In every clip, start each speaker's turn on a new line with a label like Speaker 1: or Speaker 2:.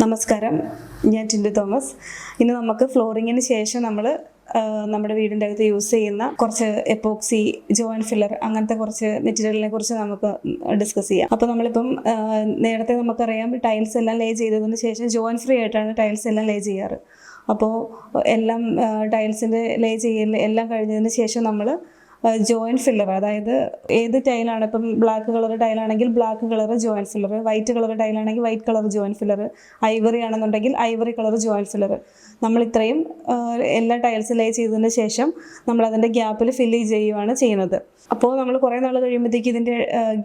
Speaker 1: നമസ്കാരം, ഞാൻ ടിൻഡു തോമസ്. ഇന്ന് നമുക്ക് ഫ്ലോറിങ്ങിന് ശേഷം നമ്മുടെ വീടിൻ്റെ അകത്ത് യൂസ് ചെയ്യുന്ന കുറച്ച് എപ്പോക്സി, ജോയിൻറ്റ് ഫില്ലർ അങ്ങനത്തെ കുറച്ച് മെറ്റീരിയലിനെ കുറിച്ച് നമുക്ക് ഡിസ്കസ് ചെയ്യാം. അപ്പോൾ നമ്മളിപ്പം നേരത്തെ നമുക്കറിയാം, ടൈൽസ് എല്ലാം ലേ ചെയ്തതിന് ശേഷം ജോയിൻറ്റ് ഫ്രീ ആയിട്ടാണ് ടൈൽസ് എല്ലാം ലേ ചെയ്യാറ്. അപ്പോൾ എല്ലാം ടൈൽസിൻ്റെ ലേ ചെയ്യൽ എല്ലാം കഴിഞ്ഞതിന് ശേഷം നമ്മൾ ജോയിൻറ്റ് ഫില്ലർ, അതായത് ഏത് ടൈലാണ്, ഇപ്പം ബ്ലാക്ക് കളർ ടൈലാണെങ്കിൽ black colour joint filler, white colour ടൈലാണെങ്കിൽ white colour joint filler, ivory ആണെന്നുണ്ടെങ്കിൽ ഐവറി കളർ ജോയിൻറ്റ് ഫില്ലർ, നമ്മൾ ഇത്രയും എല്ലാ ടൈൽസ് ലേ ചെയ്തതിന് ശേഷം നമ്മൾ അതിൻ്റെ ഗ്യാപ്പിൽ ഫില്ല് ചെയ്യുകയാണ് ചെയ്യുന്നത്. അപ്പോൾ നമ്മൾ കുറേ നാൾ കഴിയുമ്പോഴത്തേക്ക് ഇതിൻ്റെ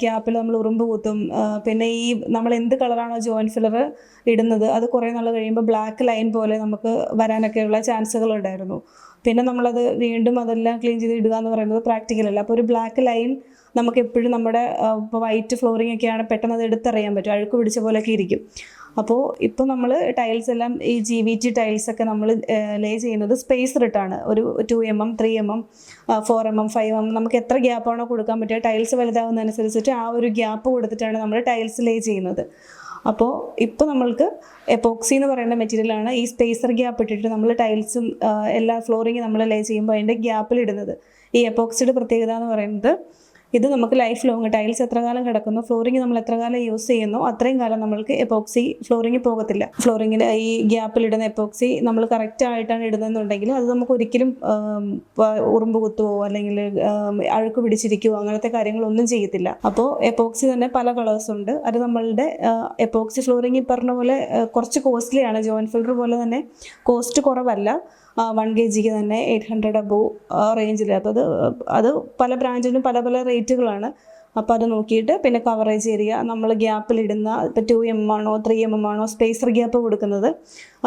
Speaker 1: ഗ്യാപ്പിൽ നമ്മൾ ഉറുമ്പ് കുത്തും. പിന്നെ ഈ നമ്മൾ എന്ത് കളറാണോ ജോയിൻറ്റ് ഫില്ലർ ഇടുന്നത്, അത് കുറേ നാൾ കഴിയുമ്പോൾ ബ്ലാക്ക് ലൈൻ പോലെ നമുക്ക് വരാനൊക്കെയുള്ള ചാൻസുകൾ ഉണ്ടായിരുന്നു. പിന്നെ നമ്മളത് വീണ്ടും അതെല്ലാം ക്ലീൻ ചെയ്ത് ഇടുക എന്ന് പറയുന്നത് പ്രാക്ടിക്കൽ അല്ല. അപ്പോൾ ഒരു ബ്ലാക്ക് ലൈൻ നമുക്ക് എപ്പോഴും നമ്മുടെ ഇപ്പോൾ വൈറ്റ് ഫ്ലോറിംഗ് ഒക്കെയാണ്, പെട്ടെന്ന് അത് എടുത്തറിയാൻ പറ്റും, അഴുക്ക് പിടിച്ച പോലെയൊക്കെ ഇരിക്കും. അപ്പോൾ ഇപ്പോൾ നമ്മൾ ടൈൽസ് എല്ലാം ഈ GVT ടൈൽസൊക്കെ നമ്മൾ ലേ ചെയ്യുന്നത് സ്പേസ് ഇട്ടാണ്. ഒരു 2 mm, 3 mm, 4 mm, 5 mm നമുക്ക് എത്ര ഗ്യാപ്പാണോ കൊടുക്കാൻ പറ്റുക, ടൈൽസ് വലുതാവുന്നതനുസരിച്ചിട്ട് ആ ഒരു ഗ്യാപ്പ് കൊടുത്തിട്ടാണ് നമ്മൾ ടൈൽസ് ലേ ചെയ്യുന്നത്. അപ്പോൾ ഇപ്പോൾ നമ്മൾക്ക് എപ്പോക്സി എന്ന് പറയുന്ന മെറ്റീരിയലാണ് ഈ സ്പേസർ ഗ്യാപ്പ് ഇട്ടിട്ട് നമ്മൾ ടൈൽസും എല്ലാ ഫ്ലോറിങ് നമ്മൾ ലേ ചെയ്യുമ്പോൾ അതിൻ്റെ ഗ്യാപ്പിലിടുന്നത്. ഈ എപ്പോക്സിയുടെ പ്രത്യേകത എന്ന് പറയുന്നത്, ഇത് നമുക്ക് ലൈഫ് ലോങ്, ടൈൽസ് എത്ര കാലം കിടക്കുന്നു, ഫ്ലോറിങ് നമ്മൾ എത്ര കാലം യൂസ് ചെയ്യുന്നു, അത്രയും കാലം നമ്മൾക്ക് എപ്പോക്സി ഫ്ലോറിങ് പോകത്തില്ല. ഫ്ലോറിങ്ങിൽ ഈ ഗ്യാപ്പിലിടുന്ന എപ്പോക്സി നമ്മൾ കറക്റ്റ് ആയിട്ടാണ് ഇടുന്നതെന്നുണ്ടെങ്കിൽ അത് നമുക്ക് ഒരിക്കലും ഉറുമ്പ് കുത്തുവോ അല്ലെങ്കിൽ അഴുക്ക് പിടിച്ചിരിക്കുവോ അങ്ങനത്തെ കാര്യങ്ങളൊന്നും ചെയ്യത്തില്ല. അപ്പോൾ എപ്പോക്സി തന്നെ പല കളേഴ്സ് ഉണ്ട്. അത് നമ്മളുടെ എപ്പോക്സി ഫ്ലോറിങ് ഈ പറഞ്ഞ പോലെ കുറച്ച് കോസ്റ്റ്ലിയാണ്. ജോയിൻറ്റ് ഫില്ലർ പോലെ തന്നെ കോസ്റ്റ് കുറവല്ല. 1 kg തന്നെ 800 above റേഞ്ചിൽ. അപ്പോൾ അത് പല ബ്രാൻഡിനും പല പല റേറ്റുകളാണ്. അപ്പോൾ അത് നോക്കിയിട്ട്, പിന്നെ കവറേജ് ഏരിയ നമ്മൾ ഗ്യാപ്പിലിടുന്ന, ഇപ്പോൾ 2 mm ആണോ 3 mm ആണോ സ്പേസർ ഗ്യാപ്പ് കൊടുക്കുന്നത്,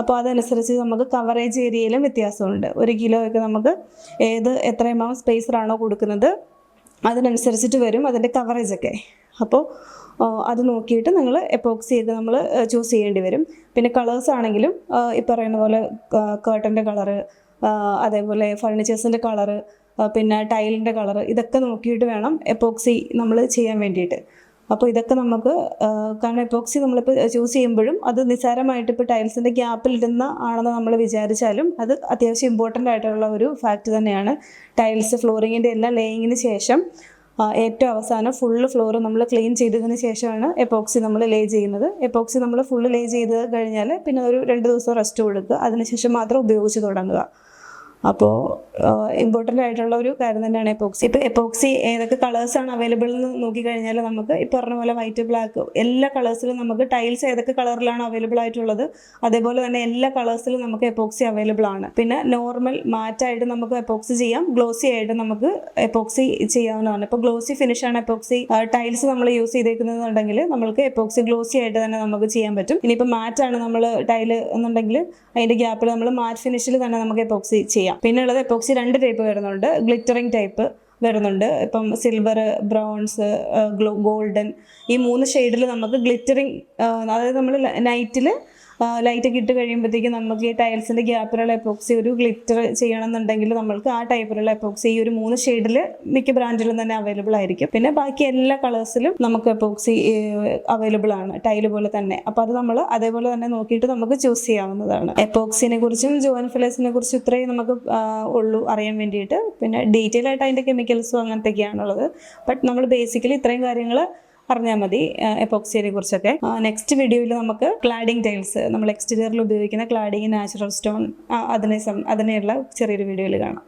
Speaker 1: അപ്പോൾ അതനുസരിച്ച് നമുക്ക് കവറേജ് ഏരിയയിലും വ്യത്യാസമുണ്ട്. 1 kilo ഒക്കെ നമുക്ക് എത്ര mm സ്പേസറാണോ കൊടുക്കുന്നത് അതിനനുസരിച്ചിട്ട് വരും അതിൻ്റെ കവറേജൊക്കെ. അപ്പോൾ അത് നോക്കിയിട്ട് നിങ്ങൾ എപ്പോക്സി ചെയ്ത് നമ്മൾ ചൂസ് ചെയ്യേണ്ടി വരും. പിന്നെ കളേഴ്സ് ആണെങ്കിലും ഈ പറയുന്ന പോലെ കേർട്ടൻ്റെ കളറ്, അതേപോലെ ഫർണിച്ചേഴ്സിൻ്റെ കളറ്, പിന്നെ ടൈലിൻ്റെ കളറ്, ഇതൊക്കെ നോക്കിയിട്ട് വേണം എപ്പോക്സി നമ്മൾ ചെയ്യാൻ വേണ്ടിയിട്ട്. അപ്പോൾ ഇതൊക്കെ നമുക്ക്, കാരണം എപ്പോക്സി നമ്മളിപ്പോൾ ചൂസ് ചെയ്യുമ്പോഴും അത് നിസ്സാരമായിട്ട് ഇപ്പോൾ ടൈൽസിൻ്റെ ഗ്യാപ്പിലിടുന്ന ആണെന്ന് നമ്മൾ വിചാരിച്ചാലും അത് അത്യാവശ്യം ഇമ്പോർട്ടൻ്റ് ആയിട്ടുള്ള ഒരു ഫാക്റ്റ് തന്നെയാണ്. ടൈൽസ് ഫ്ലോറിങ്ങിൻ്റെ എല്ലാം ലേയിങ്ങിന് ശേഷം ഏറ്റവും അവസാനം ഫുള്ള് ഫ്ലോർ നമ്മൾ ക്ലീൻ ചെയ്തതിന് ശേഷമാണ് എപ്പോക്സി നമ്മൾ ലേ ചെയ്യുന്നത്. എപ്പോക്സി നമ്മൾ ഫുള്ള് ലേ ചെയ്ത് കഴിഞ്ഞാൽ പിന്നെ ഒരു 2 ദിവസം റെസ്റ്റ് കൊടുക്കുക, അതിനുശേഷം മാത്രം ഉപയോഗിച്ച് തുടങ്ങുക. അപ്പോൾ ഇമ്പോർട്ടൻ്റ് ആയിട്ടുള്ള ഒരു കാര്യം തന്നെയാണ് എപ്പോക്സി. ഇപ്പോൾ എപ്പോക്സി ഏതൊക്കെ കളേഴ്സാണ് അവൈലബിൾ എന്ന് നോക്കിക്കഴിഞ്ഞാൽ നമുക്ക് ഈ പറഞ്ഞ പോലെ വൈറ്റ്, ബ്ലാക്ക് എല്ലാ കളേഴ്സിലും നമുക്ക് ടൈൽസ് ഏതൊക്കെ കളറിലാണ് അവൈലബിൾ ആയിട്ടുള്ളത് അതേപോലെ തന്നെ എല്ലാ കളേഴ്സിലും നമുക്ക് എപ്പോക്സി അവൈലബിൾ ആണ്. പിന്നെ നോർമൽ മാറ്റായിട്ട് നമുക്ക് എപ്പോക്സി ചെയ്യാം, ഗ്ലോസി ആയിട്ട് നമുക്ക് എപ്പോക്സി ചെയ്യാവുന്നതാണ്. ഇപ്പോൾ ഗ്ലോസി ഫിനിഷാണ് എപ്പോക്സി ടൈൽസ് നമ്മൾ യൂസ് ചെയ്തേക്കുന്നതെന്നുണ്ടെങ്കിൽ നമ്മൾക്ക് എപ്പോക്സി ഗ്ലോസി ആയിട്ട് തന്നെ നമുക്ക് ചെയ്യാൻ പറ്റും. ഇനിയിപ്പോൾ മാറ്റാണ് നമ്മൾ ടൈല് എന്നുണ്ടെങ്കിൽ അതിൻ്റെ ഗ്യാപ്പിൽ നമ്മൾ മാറ്റ് ഫിനിഷിൽ തന്നെ നമുക്ക് എപ്പോക്സി ചെയ്യാം. പിന്നെ ഉള്ളത് എപ്പോക്സി 2 ടൈപ്പ് വരുന്നുണ്ട്. ഗ്ലിറ്ററിങ് ടൈപ്പ് വരുന്നുണ്ട്. ഇപ്പം സിൽവർ, ബ്രൗൺസ്, ഗോൾഡൻ, ഈ 3 ഷെയ്ഡിൽ നമുക്ക് ഗ്ലിറ്ററിങ്, അതായത് നമ്മൾ നൈറ്റിൽ ലൈറ്റൊക്കെ ഇട്ട് കഴിയുമ്പോഴത്തേക്കും നമുക്ക് ഈ ടൈൽസിൻ്റെ ഗ്യാപ്പിലുള്ള എപ്പോക്സി ഒരു ഗ്ലിറ്റർ ചെയ്യണമെന്നുണ്ടെങ്കിൽ നമ്മൾക്ക് ആ ടൈപ്പിലുള്ള എപ്പോക്സി ഈ ഒരു 3 ഷെയ്ഡിൽ മിക്ക ബ്രാൻഡിലും തന്നെ അവൈലബിൾ ആയിരിക്കും. പിന്നെ ബാക്കി എല്ലാ കളേഴ്സിലും നമുക്ക് എപ്പോക്സി അവൈലബിൾ ആണ്, ടൈല് പോലെ തന്നെ. അപ്പോൾ അത് നമ്മൾ അതേപോലെ തന്നെ നോക്കിയിട്ട് നമുക്ക് ചൂസ് ചെയ്യാവുന്നതാണ്. എപ്പോക്സിനെ കുറിച്ചും ജോയിൻറ്റ് ഫില്ലേഴ്സിനെ കുറിച്ചും ഇത്രയും നമുക്ക് ഉള്ളൂ അറിയാൻ വേണ്ടിയിട്ട്. പിന്നെ ഡീറ്റെയിൽ ആയിട്ട് അതിൻ്റെ കെമിക്കൽസും അങ്ങനത്തെയൊക്കെയാണുള്ളത്. ബട്ട് നമ്മൾ ബേസിക്കലി ഇത്രയും കാര്യങ്ങൾ അറിഞ്ഞാൽ മതി എപ്പോക്സിയെ കുറിച്ചൊക്കെ. നെക്സ്റ്റ് വീഡിയോയിൽ നമുക്ക് ക്ലാഡിങ് ടൈൽസ്, നമ്മൾ എക്സ്റ്റീരിയറിൽ ഉപയോഗിക്കുന്ന ക്ലാഡിങ്, നാച്ചുറൽ സ്റ്റോൺ, അതിനെയുള്ള ചെറിയൊരു വീഡിയോയിൽ കാണാം.